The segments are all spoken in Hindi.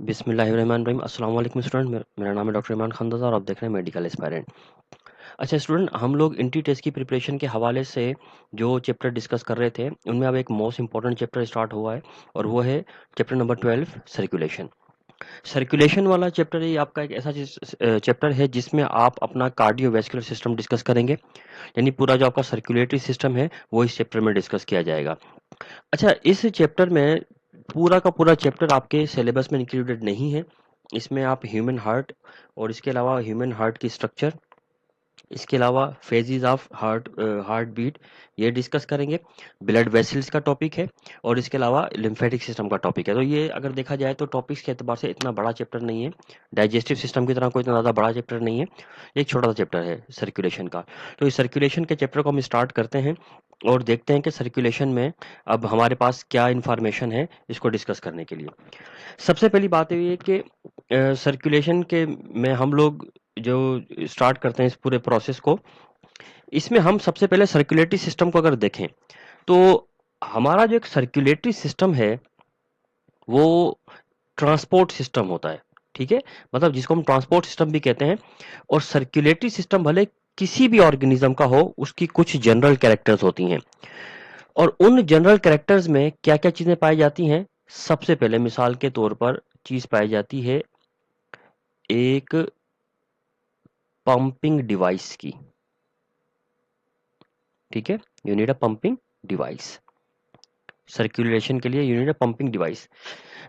बिस्मिल्लाहिर्रहमानिर्रहीम। अस्सलाम वालेकुम स्टूडेंट। मेरा नाम है डॉक्टर इमरान खानदादा और आप देख रहे हैं मेडिकल एस्पायरेंट। अच्छा स्टूडेंट, हम लोग इंट्री टेस्ट की प्रिपरेशन के हवाले से जो चैप्टर डिस्कस कर रहे थे उनमें अब एक मोस्ट इंपॉर्टेंट चैप्टर स्टार्ट हुआ है और वो है चैप्टर नंबर 12 सर्कुलेशन। सर्कुलेशन वाला चैप्टर ये आपका एक ऐसा चैप्टर है जिसमें आप अपना कार्डियोवैस्कुलर सिस्टम डिस्कस करेंगे। यानी पूरा जो आपका सर्कुलेटरी सिस्टम है वो इस चैप्टर में डिस्कस किया जाएगा। अच्छा, इस चैप्टर में पूरा का पूरा चैप्टर आपके सिलेबस में इंक्लूडेड नहीं है। इसमें आप ह्यूमन हार्ट और इसके अलावा ह्यूमन हार्ट की स्ट्रक्चर, इसके अलावा फेजेस ऑफ हार्ट बीट ये डिस्कस करेंगे। ब्लड वेसल्स का टॉपिक है और इसके अलावा लिम्फेटिक सिस्टम का टॉपिक है। तो ये अगर देखा जाए तो टॉपिक्स के एतबार से इतना बड़ा चैप्टर नहीं है। डाइजेस्टिव सिस्टम की तरह कोई इतना ज़्यादा बड़ा चैप्टर नहीं है। एक छोटा सा चैप्टर है सर्कुलेशन का। तो इस सर्कुलेशन के चैप्टर को हम स्टार्ट करते हैं और देखते हैं कि सर्कुलेशन में अब हमारे पास क्या इंफॉर्मेशन है इसको डिस्कस करने के लिए। सबसे पहली बात ये है कि सर्कुलेशन के में हम लोग जो स्टार्ट करते हैं इस पूरे प्रोसेस को, इसमें हम सबसे पहले सर्कुलेटरी सिस्टम को अगर देखें तो हमारा जो एक सर्कुलेटरी सिस्टम है वो ट्रांसपोर्ट सिस्टम होता है। ठीक है, मतलब जिसको हम ट्रांसपोर्ट सिस्टम भी कहते हैं। और सर्कुलेटरी सिस्टम भले किसी भी ऑर्गेनिज्म का हो, उसकी कुछ जनरल कैरेक्टर्स होती हैं और उन जनरल कैरेक्टर्स में क्या क्या चीजें पाई जाती हैं। सबसे पहले मिसाल के तौर पर चीज पाई जाती है एक पंपिंग डिवाइस की। ठीक है, you need a pumping device. Circulation के लिए you need a pumping device.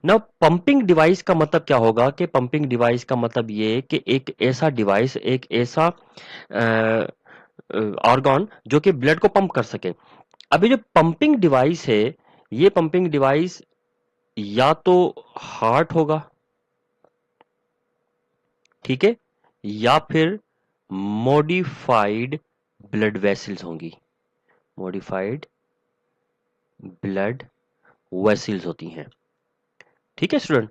ना पंपिंग डिवाइस का मतलब क्या होगा कि पंपिंग डिवाइस का मतलब ये कि एक ऐसा डिवाइस, एक ऐसा ऑर्गन जो कि ब्लड को पंप कर सके। अभी जो पंपिंग डिवाइस है, ये पंपिंग डिवाइस या तो हार्ट होगा, ठीक है, या फिर मॉडिफाइड ब्लड वेसल्स होंगी। मॉडिफाइड ब्लड वेसल्स होती हैं। ठीक है स्टूडेंट,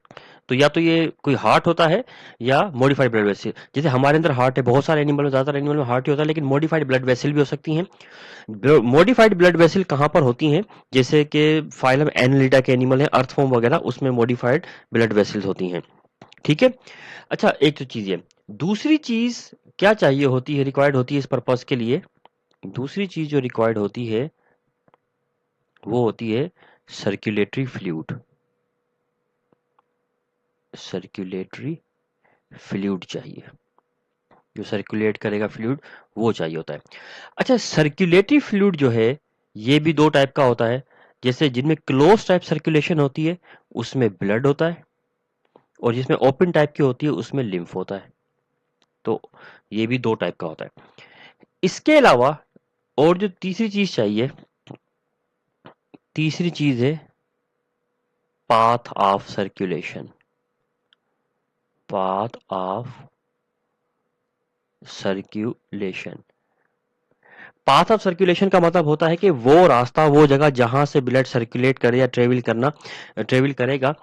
तो या तो ये कोई हार्ट होता है या मॉडिफाइड ब्लड वेसल। जैसे हमारे अंदर हार्ट है, बहुत सारे एनिमल में, ज्यादातर एनिमल में हार्ट ही होता है, लेकिन मॉडिफाइड ब्लड वेसल भी हो सकती हैं। मॉडिफाइड ब्लड वेसल कहाँ पर होती हैं? जैसे कि फाइलम एनालिटा के एनिमल है, अर्थवॉर्म वगैरह, उसमें मॉडिफाइड ब्लड वेसल्स होती हैं। ठीक है। अच्छा, एक तो चीज है। दूसरी चीज क्या चाहिए होती है, रिक्वायर्ड होती है इस पर्पज के लिए? दूसरी चीज जो रिक्वायर्ड होती है वो होती है सर्कुलेटरी फ्लूइड। सर्कुलेटरी फ्लूइड चाहिए, जो सर्कुलेट करेगा फ्लूइड, वो चाहिए होता है। अच्छा, सर्कुलेटरी फ्लूइड जो है ये भी दो टाइप का होता है। जैसे जिनमें क्लोज टाइप सर्कुलेशन होती है उसमें ब्लड होता है, और जिसमें ओपन टाइप की होती है उसमें लिम्फ होता है। तो ये भी दो टाइप का होता है। इसके अलावा और जो तीसरी चीज चाहिए, तीसरी चीज है path of circulation. Path of circulation, path of circulation का मतलब होता है कि वो रास्ता, वो जगह जहां से ब्लड सर्कुलेट करे या ट्रेवल करेगा।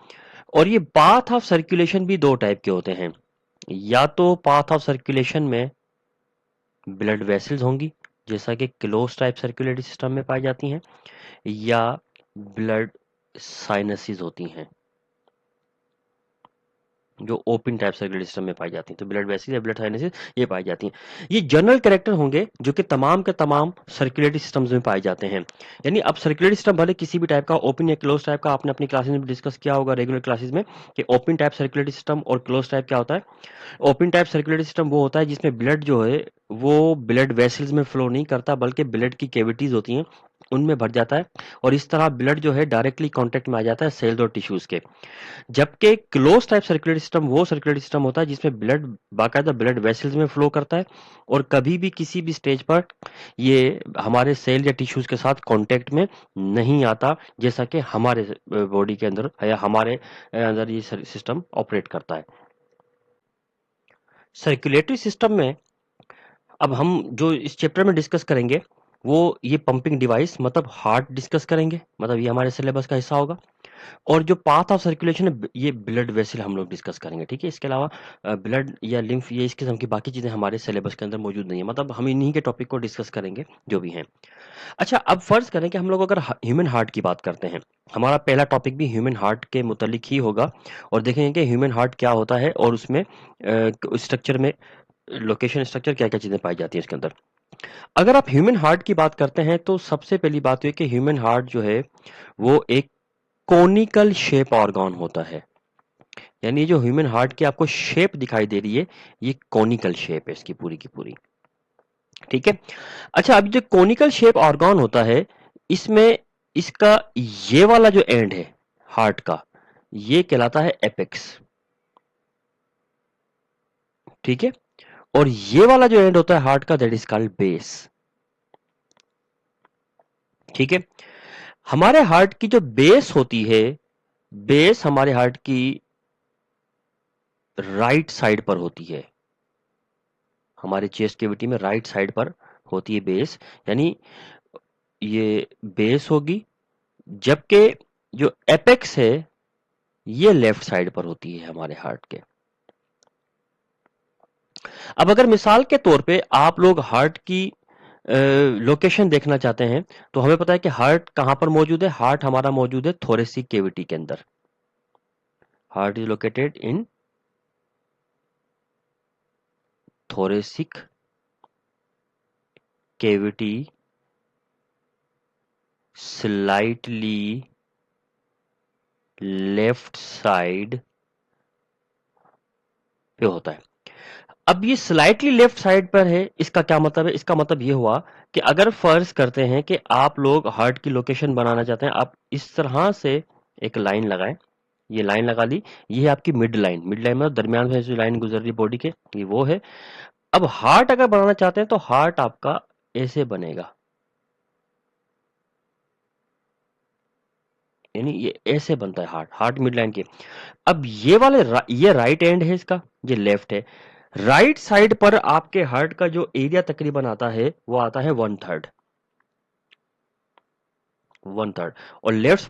और ये पाथ ऑफ सर्कुलेशन भी दो टाइप के होते हैं। या तो पाथ ऑफ सर्कुलेशन में ब्लड वेसल्स होंगी, जैसा कि क्लोज टाइप सर्कुलेटरी सिस्टम में पाई जाती हैं, या ब्लड साइनसेस होती हैं जो ओपन टाइप सर्कुलेटरी सिस्टम में पाई जाती हैं। तो ब्लड वेसल या ब्लड साइनसेस ये पाई जाती हैं। ये जनरल कैरेक्टर होंगे जो कि तमाम के तमाम सर्कुलेटरी सिस्टम्स में पाए जाते हैं। यानी अब सर्कुलेटरी सिस्टम भले किसी भी टाइप का, ओपन या क्लोज टाइप का, आपने अपनी क्लासेस में डिस्कस किया होगा रेगुलर क्लासेस में कि ओपन टाइप सर्कुलेटरी सिस्टम और क्लोज टाइप क्या होता है। ओपन टाइप सर्कुलेटरी सिस्टम वो होता है जिसमें ब्लड जो है वो ब्लड वेसल्स में फ्लो नहीं करता, बल्कि ब्लड की कैविटीज होती हैं उनमें भर जाता है, और इस तरह ब्लड जो है डायरेक्टली कांटेक्ट में आ जाता है सेल्स और टिश्यूज के। जबकि क्लोज टाइप सर्कुलेटरी सिस्टम वो सर्कुलेटरी सिस्टम होता है जिसमें ब्लड बाकायदा ब्लड वेसल्स में फ्लो करता है, और कभी भी किसी भी स्टेज पर ये हमारे सेल या टिश्यूज के साथ कांटेक्ट में नहीं आता, जैसा कि हमारे बॉडी के अंदर या हमारे अंदर ये सिस्टम ऑपरेट करता है। सर्कुलेटरी सिस्टम में अब हम जो इस चैप्टर में डिस्कस करेंगे वो ये पंपिंग डिवाइस मतलब हार्ट डिस्कस करेंगे, मतलब ये हमारे सिलेबस का हिस्सा होगा। और जो पाथ ऑफ सर्कुलेशन है ये ब्लड वेसल हम लोग डिस्कस करेंगे, ठीक है। इसके अलावा ब्लड या लिम्फ ये इस किस्म की बाकी चीज़ें हमारे सिलेबस के अंदर मौजूद नहीं है, मतलब हम इन्हीं के टॉपिक को डिस्कस करेंगे जो भी हैं। अच्छा, अब फर्ज करें कि हम लोग अगर ह्यूमन हार्ट की बात करते हैं, हमारा पहला टॉपिक भी ह्यूमन हार्ट के मुतालिक ही होगा और देखेंगे कि ह्यूमन हार्ट क्या होता है और उसमें स्ट्रक्चर में लोकेशन स्ट्रक्चर क्या क्या चीज़ें पाई जाती हैं इसके अंदर। अगर आप ह्यूमन हार्ट की बात करते हैं तो सबसे पहली बात यह कि ह्यूमन हार्ट जो है वो एक कोनिकल शेप ऑर्गन होता है, यानी जो ह्यूमन हार्ट की आपको शेप दिखाई दे रही है ये कोनिकल शेप है इसकी पूरी की पूरी, ठीक है। अच्छा, अब जो कोनिकल शेप ऑर्गन होता है इसमें इसका ये वाला जो एंड है हार्ट का ये कहलाता है एपेक्स, ठीक है। और ये वाला जो एंड होता है हार्ट का दैट इज कॉल्ड बेस, ठीक है। हमारे हार्ट की जो बेस होती है, बेस हमारे हार्ट की राइट साइड पर होती है, हमारे चेस्ट कैविटी में राइट साइड पर होती है बेस, यानी ये बेस होगी, जबकि जो एपेक्स है ये लेफ्ट साइड पर होती है हमारे हार्ट के। अब अगर मिसाल के तौर पे आप लोग हार्ट की लोकेशन देखना चाहते हैं तो हमें पता है कि हार्ट कहां पर मौजूद है। हार्ट हमारा मौजूद है थोरेसिक कैविटी के अंदर। Heart is located in thoracic cavity, slightly left side पे होता है। अब ये स्लाइटली लेफ्ट साइड पर है, इसका क्या मतलब है? इसका मतलब ये हुआ कि अगर फर्ज करते हैं कि आप लोग हार्ट की लोकेशन बनाना चाहते हैं, आप इस तरह से एक लाइन लगाएं, ये लाइन लगा ली, ये है आपकी मिड लाइन। मिड लाइन में दरमियान में जो लाइन गुजर रही बॉडी के, ये वो है। अब हार्ट अगर बनाना चाहते हैं तो हार्ट आपका ऐसे बनेगा, यानी ये ऐसे बनता है हार्ट, हार्ट मिड लाइन के। अब ये वाले ये राइट एंड है इसका, ये लेफ्ट है। राइट साइड पर आपके हार्ट का जो एरिया तकरीबन आता है वो आता है 1/3, 1/3। और लेफ्ट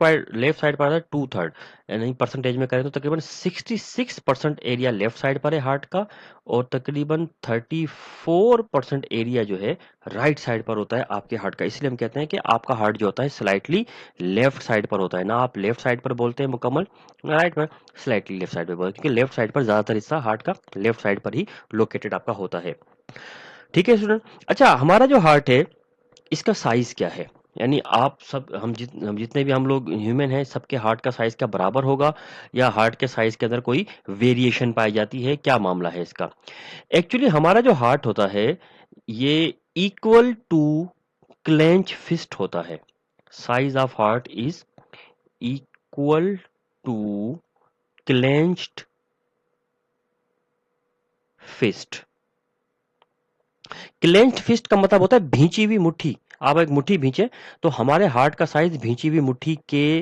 साइड पर आता है 2/3, यानी परसेंटेज में करें तो तकरीबन 66% एरिया लेफ्ट साइड पर है हार्ट का, और तकरीबन 34% एरिया जो है राइट साइड पर होता है आपके हार्ट का। इसलिए हम कहते हैं कि आपका हार्ट जो होता है स्लाइटली लेफ्ट साइड पर होता है, ना आप लेफ्ट साइड पर बोलते हैं मुकम्मल, ना राइट पर, स्लाइटली लेफ्ट साइड पर बोलते हैं, क्योंकि लेफ्ट साइड पर ज्यादातर हिस्सा हार्ट का लेफ्ट साइड पर ही लोकेटेड आपका होता है, ठीक है स्टूडेंट। अच्छा, हमारा जो हार्ट है इसका साइज क्या है? यानी आप सब हम जितने भी हम लोग ह्यूमन हैं सबके हार्ट का साइज क्या बराबर होगा, या हार्ट के साइज के अंदर कोई वेरिएशन पाई जाती है, क्या मामला है इसका? एक्चुअली हमारा जो हार्ट होता है ये इक्वल टू क्लेंच फिस्ट होता है। Size of heart is equal to clenched fist. Clenched fist का मतलब होता है भींची हुई मुट्ठी। आप एक मुट्ठी भींचे तो हमारे हार्ट का साइज भींची हुई मुट्ठी के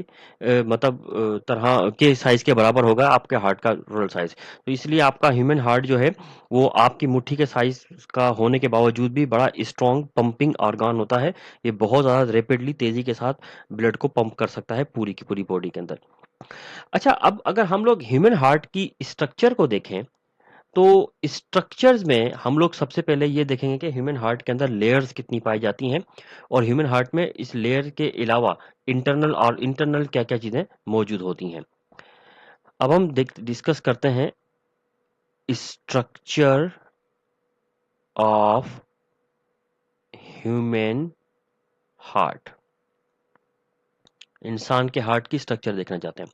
मतलब तरह के साइज के बराबर होगा आपके हार्ट का टोटल साइज। तो इसलिए आपका ह्यूमन हार्ट जो है वो आपकी मुट्ठी के साइज का होने के बावजूद भी बड़ा स्ट्रॉन्ग पंपिंग ऑर्गन होता है। ये बहुत ज्यादा रैपिडली तेजी के साथ ब्लड को पंप कर सकता है पूरी की पूरी बॉडी के अंदर। अच्छा, अब अगर हम लोग ह्यूमन हार्ट की स्ट्रक्चर को देखें तो स्ट्रक्चर्स में हम लोग सबसे पहले ये देखेंगे कि ह्यूमन हार्ट के अंदर लेयर्स कितनी पाई जाती हैं, और ह्यूमन हार्ट में इस लेयर के अलावा इंटरनल क्या क्या चीजें मौजूद होती हैं। अब हम डिस्कस करते हैं स्ट्रक्चर ऑफ ह्यूमन हार्ट। इंसान के हार्ट की स्ट्रक्चर देखना चाहते हैं।